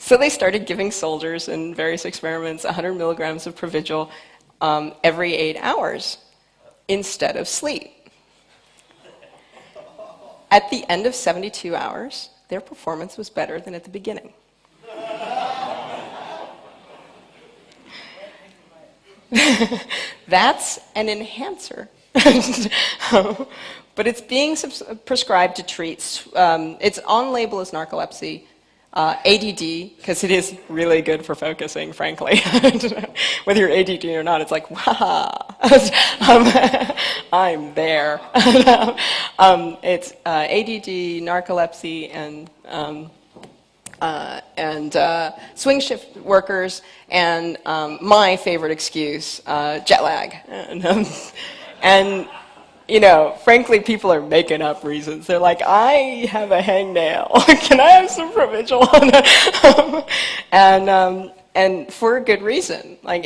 So they started giving soldiers in various experiments 100 milligrams of Provigil every 8 hours instead of sleep. At the end of 72 hours, their performance was better than at the beginning. That's an enhancer. But it's being prescribed to treat, it's on label as narcolepsy, ADD, because it is really good for focusing, frankly. Whether you're ADD or not, it's like, wow, I'm there. It's ADD, narcolepsy, and swing shift workers, and my favorite excuse, jet lag. And you know, frankly, people are making up reasons. They're like, I have a hangnail. Can I have some Provigil? And for a good reason. Like,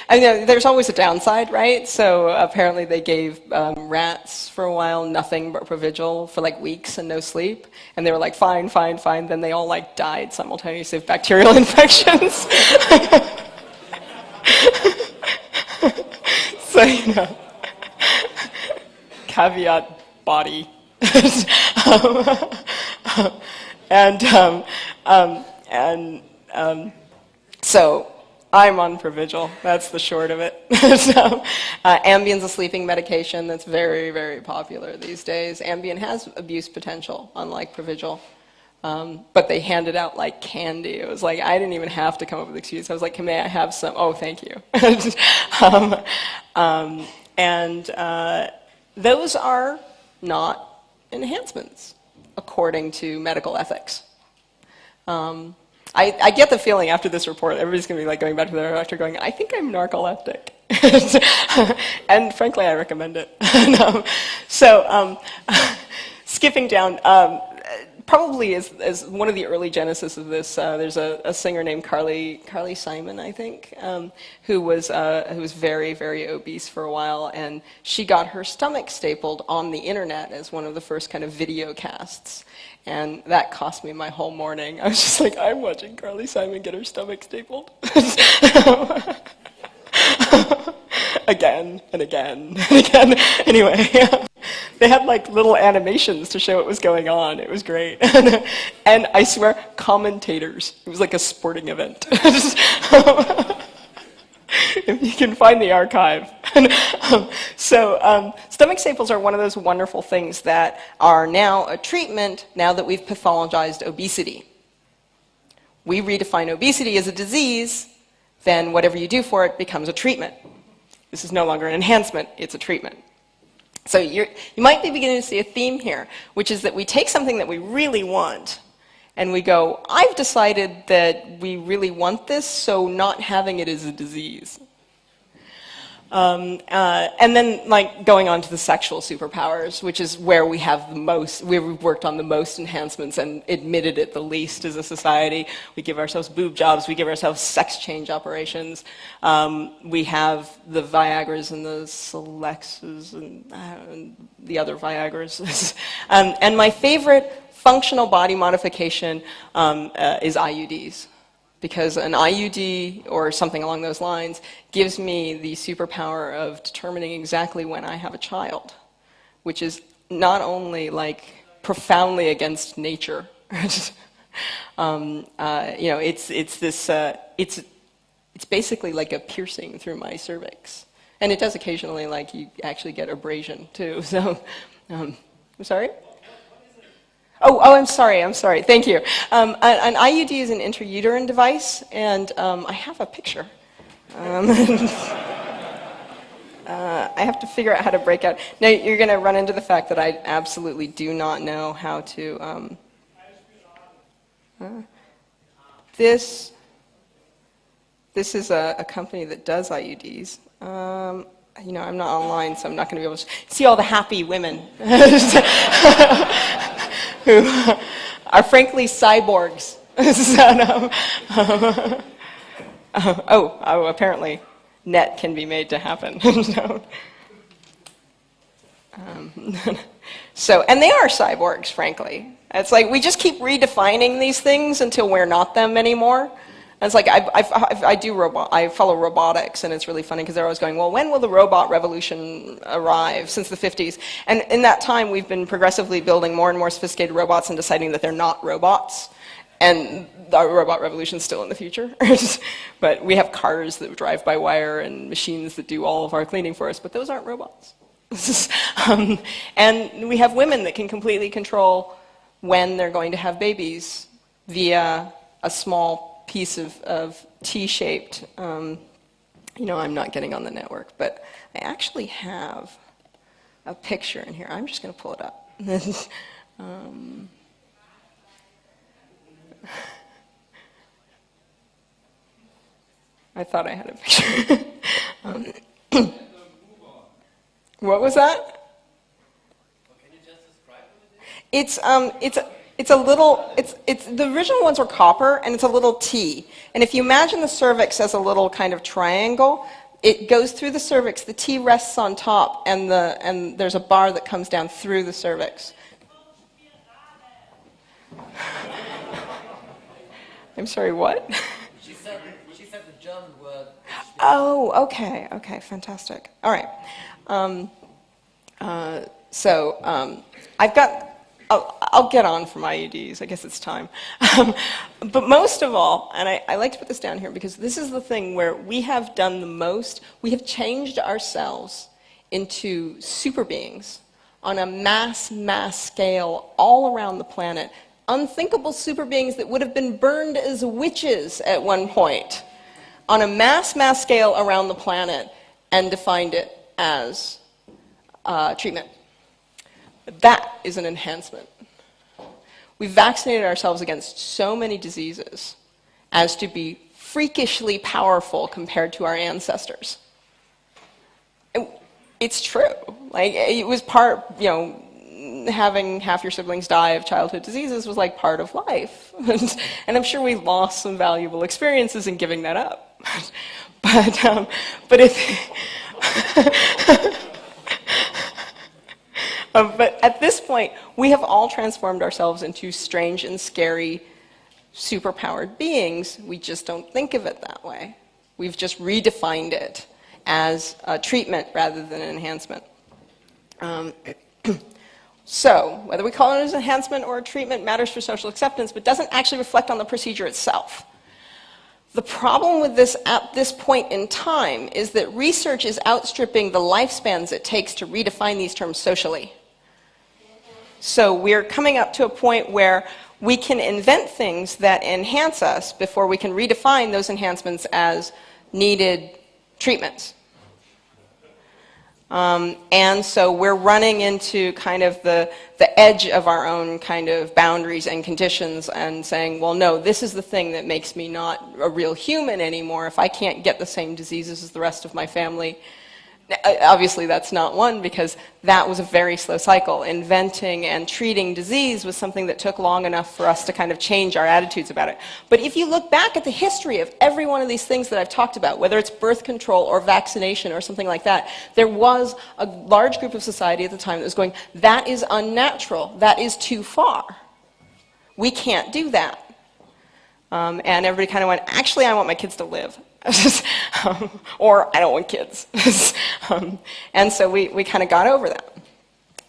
there's always a downside, right? So apparently they gave rats for a while nothing but Provigil for like weeks and no sleep, and they were like, fine, fine, fine. Then they all like died simultaneously of bacterial infections. So you know. Caveat body. So I'm on Provigil. That's the short of it. Ambien's a sleeping medication that's very, very popular these days. Ambien has abuse potential, unlike Provigil. But they hand it out like candy. It was like, I didn't even have to come up with an excuse. I was like, may I have some? Oh, thank you. Those are not enhancements, according to medical ethics. I get the feeling after this report, everybody's going to be like going back to their doctor going, I think I'm narcoleptic. And frankly, I recommend it. Skipping down, probably as one of the early genesis of this, there's a singer named Carly Simon, I think, who was very, very obese for a while, and she got her stomach stapled on the internet as one of the first kind of video casts, and that cost me my whole morning. I was just like, I'm watching Carly Simon get her stomach stapled. Again and again and again. Anyway. They had like little animations to show what was going on. It was great. And I swear, commentators. It was like a sporting event. If you can find the archive. Stomach staples are one of those wonderful things that are now a treatment now that we've pathologized obesity. We redefine obesity as a disease, then whatever you do for it becomes a treatment. This is no longer an enhancement, it's a treatment. So you might be beginning to see a theme here, which is that we take something that we really want, and we go, I've decided that we really want this, so not having it is a disease. And then, like, going on to the sexual superpowers, which is where we have the most, we've worked on the most enhancements and admitted it the least as a society. We give ourselves boob jobs, we give ourselves sex change operations. We have the Viagras and the Celexes and the other Viagras. And my favorite functional body modification is IUDs. Because an IUD or something along those lines gives me the superpower of determining exactly when I have a child, which is not only like profoundly against nature. You know, it's basically like a piercing through my cervix, and it does occasionally, like, you actually get abrasion too. So, I'm sorry. Oh, I'm sorry. Thank you. An IUD is an intrauterine device, and I have a picture. I have to figure out how to break out. Now, you're going to run into the fact that I absolutely do not know how to... This is a company that does IUDs. You know, I'm not online, so I'm not going to be able to see all the happy women who are frankly cyborgs. Apparently net can be made to happen. And they are cyborgs, frankly. It's like we just keep redefining these things until we're not them anymore. And it's like I follow robotics, and it's really funny because they're always going, well, when will the robot revolution arrive? Since the 50s. And in that time, we've been progressively building more and more sophisticated robots and deciding that they're not robots. And the robot revolution's still in the future. But we have cars that drive by wire and machines that do all of our cleaning for us, but those aren't robots. And we have women that can completely control when they're going to have babies via a small piece of T-shaped, I'm not getting on the network, but I actually have a picture in here. I'm just going to pull it up. I thought I had a picture. What was that? Can you just describe what it is? It's the original ones were copper, and it's a little T. And if you imagine the cervix as a little kind of triangle, it goes through the cervix, the T rests on top, and there's a bar that comes down through the cervix. I'm sorry, what? She said the German word. Oh, okay, fantastic. All right. I'll get on from IUDs. I guess it's time. But most of all, and I like to put this down here because this is the thing where we have done the most. We have changed ourselves into super beings on a mass scale all around the planet. Unthinkable super beings that would have been burned as witches at one point on a mass scale around the planet and defined it as treatment. That is an enhancement. We've vaccinated ourselves against so many diseases as to be freakishly powerful compared to our ancestors. It's true. Like, it was part, having half your siblings die of childhood diseases was like part of life. And I'm sure we lost some valuable experiences in giving that up. But at this point, we have all transformed ourselves into strange and scary, superpowered beings. We just don't think of it that way. We've just redefined it as a treatment rather than an enhancement. So, whether we call it an enhancement or a treatment matters for social acceptance, but doesn't actually reflect on the procedure itself. The problem with this at this point in time is that research is outstripping the lifespans it takes to redefine these terms socially. So we're coming up to a point where we can invent things that enhance us before we can redefine those enhancements as needed treatments. And so we're running into kind of the edge of our own kind of boundaries and conditions and saying, well, no, this is the thing that makes me not a real human anymore. If I can't get the same diseases as the rest of my family, obviously that's not one, because that was a very slow cycle. Inventing and treating disease was something that took long enough for us to kind of change our attitudes about it. But if you look back at the history of every one of these things that I've talked about, whether it's birth control or vaccination or something like that, there was a large group of society at the time that was going, that is unnatural, that is too far. We can't do that. And everybody kind of went, actually, I want my kids to live. Or I don't want kids. And so we kind of got over that.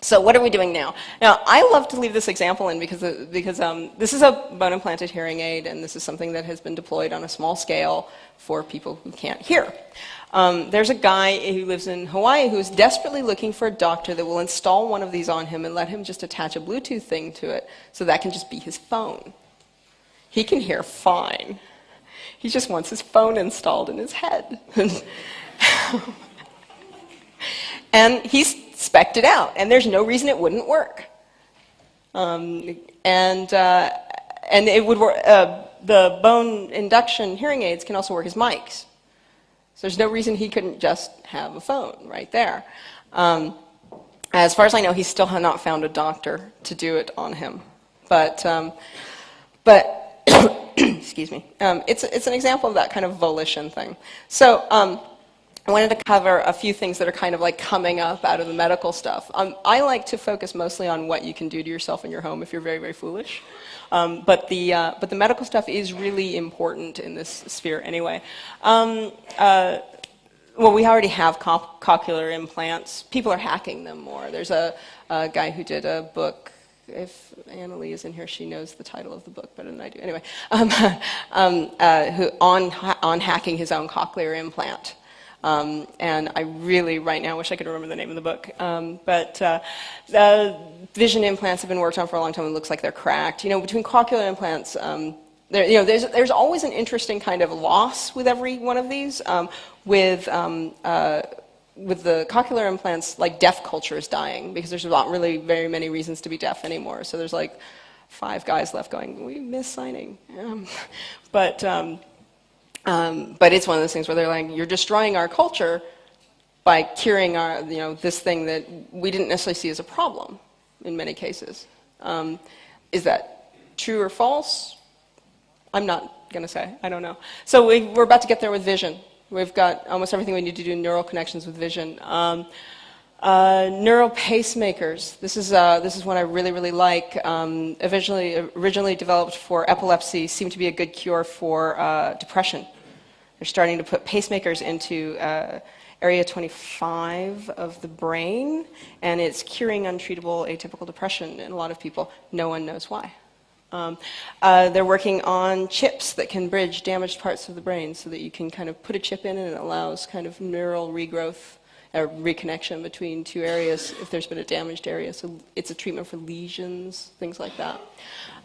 So what are we doing now? Now, I love to leave this example in because this is a bone-implanted hearing aid, and this is something that has been deployed on a small scale for people who can't hear. There's a guy who lives in Hawaii who's desperately looking for a doctor that will install one of these on him and let him just attach a Bluetooth thing to it so that can just be his phone. He can hear fine. He just wants his phone installed in his head. And he's spec'd it out, and there's no reason it wouldn't work. And it would work. The bone induction hearing aids can also work as mics. So there's no reason he couldn't just have a phone right there. As far as I know, he's still not found a doctor to do it on him. But excuse me, it's an example of that kind of volition thing. So I wanted to cover a few things that are kind of like coming up out of the medical stuff. I like to focus mostly on what you can do to yourself in your home if you're very, very foolish. But the medical stuff is really important in this sphere anyway. Well, we already have cochlear implants. People are hacking them more. There's a guy who did a book. If Annalie is in here, she knows the title of the book better than I do. Anyway, who on hacking his own cochlear implant. And I really, right now, wish I could remember the name of the book. But vision implants have been worked on for a long time. It looks like they're cracked. You know, between cochlear implants, there's always an interesting kind of loss with every one of these. With the cochlear implants, like deaf culture is dying because there's not really very many reasons to be deaf anymore. So there's like 5 guys left going, we miss signing. But it's one of those things where they're like, you're destroying our culture by curing our, this thing that we didn't necessarily see as a problem in many cases. Is that true or false? I'm not going to say. I don't know. So we're about to get there with vision. We've got almost everything we need to do neural connections with vision. Neural pacemakers. This is one I really, really like. Originally developed for epilepsy, seem to be a good cure for depression. They're starting to put pacemakers into area 25 of the brain, and it's curing untreatable atypical depression in a lot of people. No one knows why. They're working on chips that can bridge damaged parts of the brain so that you can kind of put a chip in and it allows kind of neural regrowth or reconnection between 2 areas if there's been a damaged area. So it's a treatment for lesions, things like that.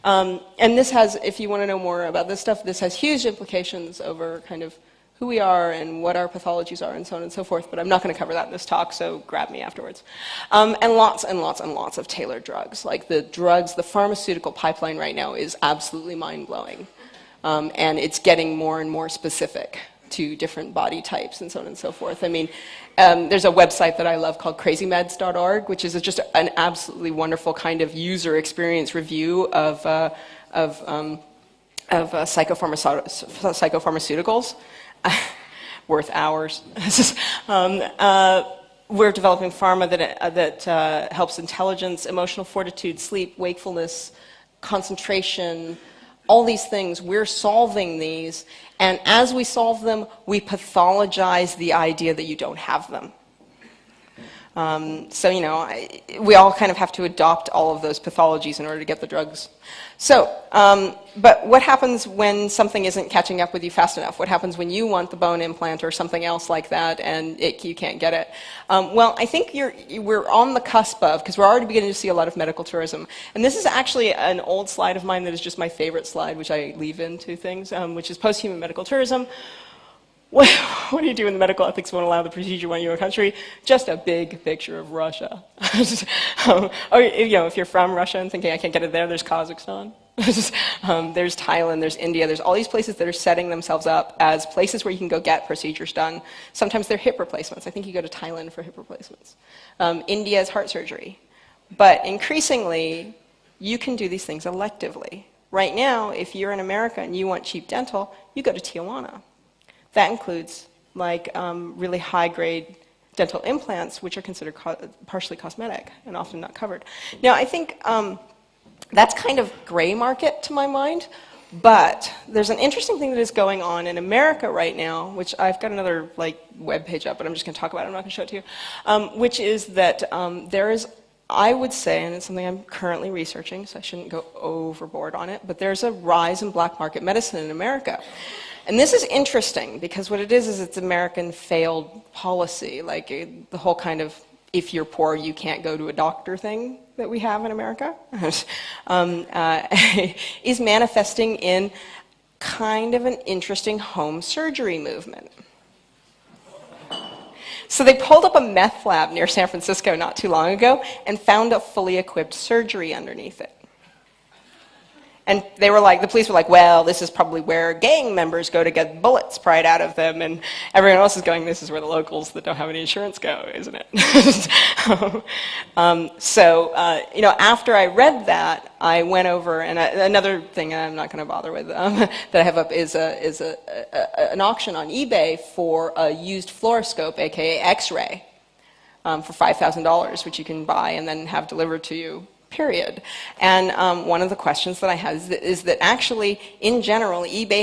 And this has, if you want to know more about this stuff, this has huge implications over kind of who we are and what our pathologies are and so on and so forth, but I'm not going to cover that in this talk, so grab me afterwards. And lots and lots and lots of tailored drugs. Like the pharmaceutical pipeline right now is absolutely mind-blowing. And it's getting more and more specific to different body types and so on and so forth. I mean, there's a website that I love called crazymeds.org, which is just an absolutely wonderful kind of user experience review of psychopharmaceuticals. Worth hours. We're developing pharma that helps intelligence, emotional fortitude, sleep, wakefulness, concentration, all these things. We're solving these, and as we solve them, we pathologize the idea that you don't have them. So, we all kind of have to adopt all of those pathologies in order to get the drugs. So, but what happens when something isn't catching up with you fast enough? What happens when you want the bone implant or something else like that and you can't get it? Well, I think we're on the cusp of, because we're already beginning to see a lot of medical tourism. And this is actually an old slide of mine that is just my favorite slide, which I leave into things, which is post-human medical tourism. What do you do when the medical ethics won't allow the procedure when you're in a country? Just a big picture of Russia. Or, if you're from Russia and thinking I can't get it there, there's Kazakhstan. There's Thailand, there's India, there's all these places that are setting themselves up as places where you can go get procedures done. Sometimes they're hip replacements. I think you go to Thailand for hip replacements. India is heart surgery. But increasingly, you can do these things electively. Right now, if you're in America and you want cheap dental, you go to Tijuana. That includes really high-grade dental implants, which are considered partially cosmetic and often not covered. Now, I think that's kind of gray market to my mind, but there's an interesting thing that is going on in America right now, which I've got another web page up, but I'm just going to talk about it. I'm not going to show it to you, which is that there is, I would say, and it's something I'm currently researching, so I shouldn't go overboard on it, but there's a rise in black market medicine in America. And this is interesting because what it is it's American failed policy, the whole kind of if you're poor you can't go to a doctor thing that we have in America is manifesting in kind of an interesting home surgery movement. So they pulled up a meth lab near San Francisco not too long ago and found a fully equipped surgery underneath it. And they were like, the police were like, well, this is probably where gang members go to get bullets pried out of them. And everyone else is going, this is where the locals that don't have any insurance go, isn't it? You know, after I read that, I went over, and another thing I'm not going to bother with that I have up is an auction on eBay for a used fluoroscope, aka X-ray, for $5,000, which you can buy and then have delivered to you. Period. And one of the questions that I had is that actually, in general, eBay